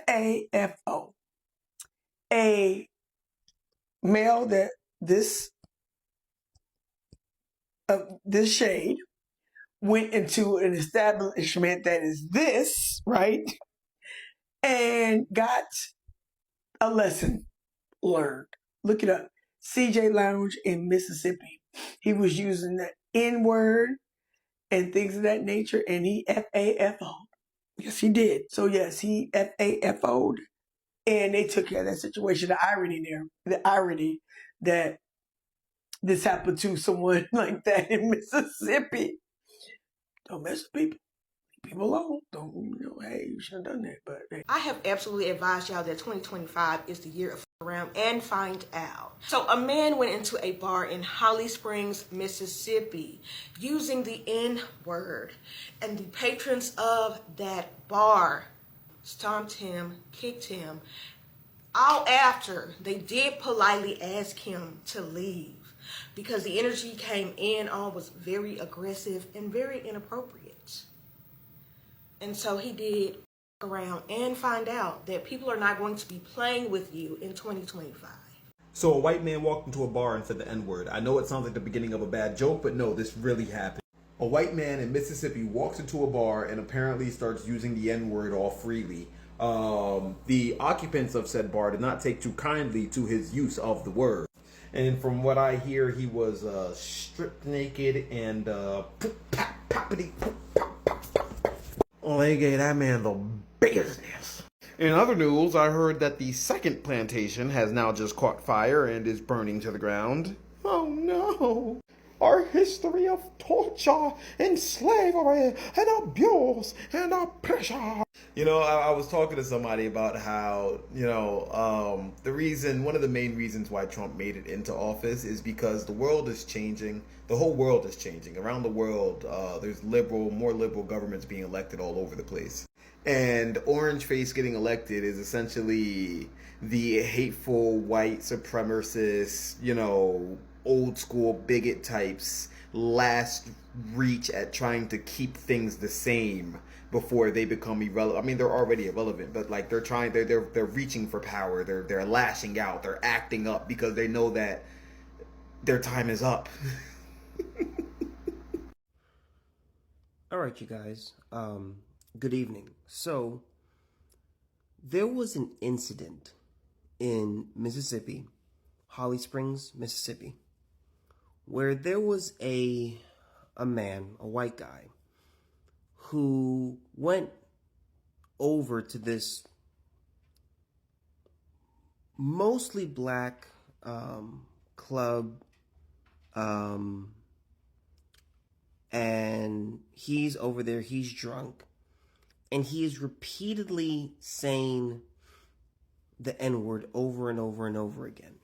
FAFO. A male that this this shade went into an establishment that is this, right? And got a lesson learned. Look it up. CJ Lounge in Mississippi. He was using the N word and things of that nature, and he FAFO'd. Yes, he did. So, yes, he FAFO'd. And they took care of that situation. The irony there, the irony that this happened to someone like that in Mississippi. Don't mess with people. Leave people alone. Don't, hey, you should have done that. But hey. I have absolutely advised y'all that 2025 is the year of around and find out. So a man went into a bar in Holly Springs, Mississippi, using the N word, and the patrons of that bar stomped him, kicked him, all after they did politely ask him to leave because the energy came in on was very aggressive and very inappropriate. And so he did around and find out that people are not going to be playing with you in 2025. So a white man walked into a bar and said the N-word. I know it sounds like the beginning of a bad joke, but no, this really happened. A white man in Mississippi walks into a bar and apparently starts using the N-word all freely. The occupants of said bar did not take too kindly to his use of the word. And from what I hear, he was stripped naked and poppity. Oh, they gave that man the business. In other news, I heard that the second plantation has now just caught fire and is burning to the ground. Oh no. Our history of torture and slavery and abuse and oppression. You know, I was talking to somebody about how, one of the main reasons why Trump made it into office is because the world is changing. The whole world is changing. Around the world, there's more liberal governments being elected all over the place. And orange face getting elected is essentially the hateful white supremacist, old school bigot types last reach at trying to keep things the same before they become irrelevant. I mean, they're already irrelevant, but like they're reaching for power. They're lashing out. They're acting up because they know that their time is up. All right, you guys. Good evening. So there was an incident in Mississippi, Holly Springs, Mississippi, where there was a man, a white guy, who went over to this mostly black club, and he's over there, he's drunk, and he is repeatedly saying the N-word over and over and over again.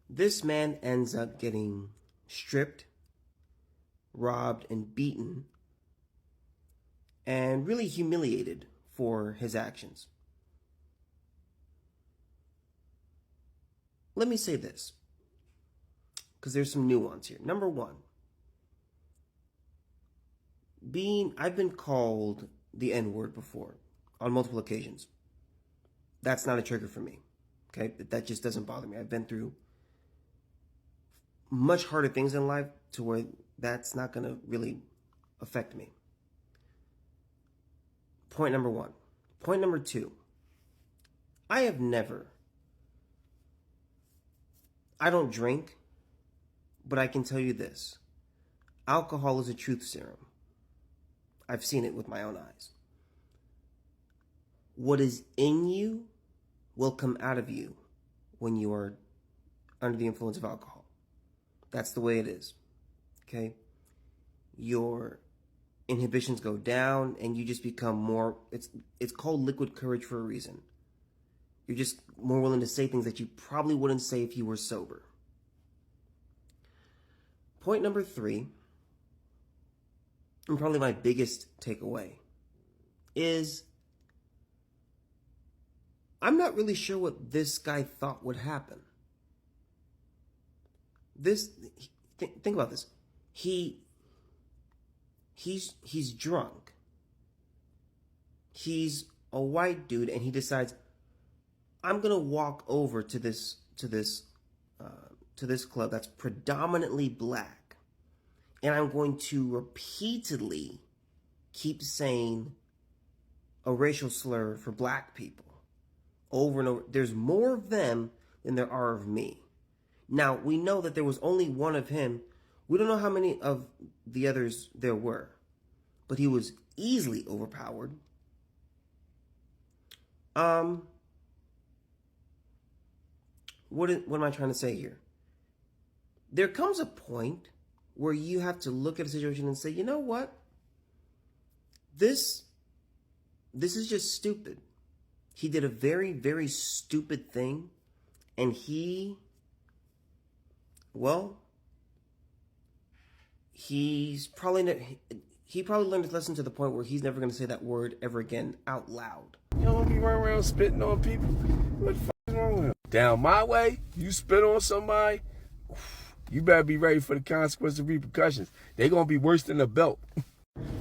This man ends up getting stripped, robbed, and beaten, and really humiliated for his actions. Let me say this, because there's some nuance here. Number one, I've been called the N-word before on multiple occasions. That's not a trigger for me, okay? That just doesn't bother me. I've been through much harder things in life to where that's not going to really affect me. Point number one. Point number two. I don't drink, but I can tell you this. Alcohol is a truth serum. I've seen it with my own eyes. What is in you will come out of you when you are under the influence of alcohol. That's the way it is, okay? Your inhibitions go down and you just become more, it's called liquid courage for a reason. You're just more willing to say things that you probably wouldn't say if you were sober. Point number three, and probably my biggest takeaway, is I'm not really sure what this guy thought would happen. Think about this. He's drunk. He's a white dude, and he decides, I'm gonna walk over to this club that's predominantly black, and I'm going to repeatedly keep saying a racial slur for black people over and over. There's more of them than there are of me. Now, we know that there was only one of him. We don't know how many of the others there were, but he was easily overpowered. What am I trying to say here? There comes a point where you have to look at a situation and say, you know what? This is just stupid. He did a very, very stupid thing, and he's probably he probably learned his lesson to the point where he's never going to say that word ever again out loud. You don't be running around spitting on people. What the fuck is wrong with him? Down my way, you spit on somebody, you better be ready for the consequences and repercussions. They're going to be worse than a belt.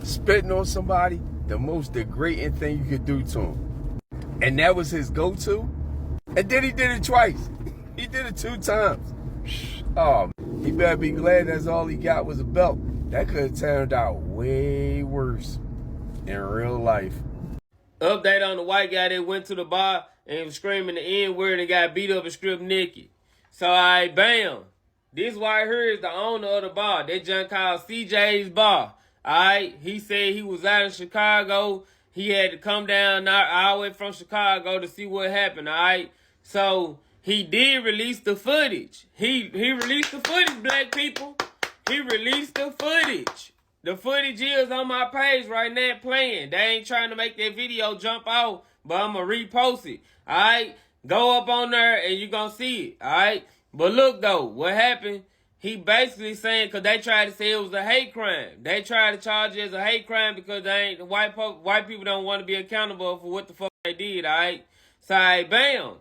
Spitting on somebody, the most degrading thing you could do to him. And that was his go-to. And then he did it twice. He did it 2 times. Oh, he better be glad that's all he got was a belt. That could have turned out way worse in real life. Update on the white guy that went to the bar and was screaming the N-word and got beat up and stripped naked. So, bam. This right here is the owner of the bar. That junk called CJ's Bar. He said he was out in Chicago. He had to come down all the way from Chicago to see what happened, So, he did release the footage. He released the footage, black people. He released the footage. The footage is on my page right now playing. They ain't trying to make that video jump out, but I'm going to repost it. Go up on there and you're going to see it. But look, though, what happened, he basically saying, because they tried to say it was a hate crime. They tried to charge it as a hate crime because white people don't want to be accountable for what the fuck they did, So, bam.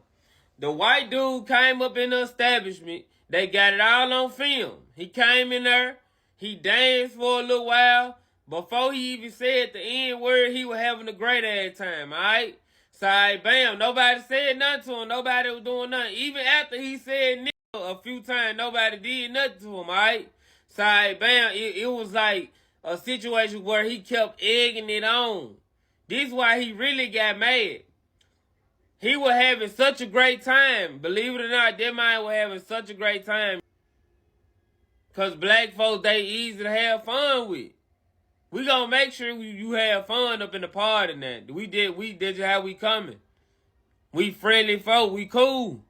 The white dude came up in the establishment. They got it all on film. He came in there. He danced for a little while. Before he even said the N-word, he was having a great ass time, So, bam. Nobody said nothing to him. Nobody was doing nothing. Even after he said nigga a few times, nobody did nothing to him, So, bam. It was like a situation where he kept egging it on. This is why he really got mad. He was having such a great time. Believe it or not, that man was having such a great time. Because black folks, they easy to have fun with. We gonna make sure you have fun up in the party now. We did just how we coming. We friendly folk, we cool.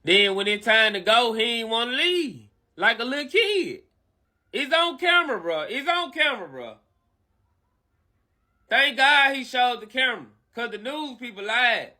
Then when it's time to go, he ain't want to leave. Like a little kid. It's on camera, bro. Thank God he showed the camera. Because the news people lied.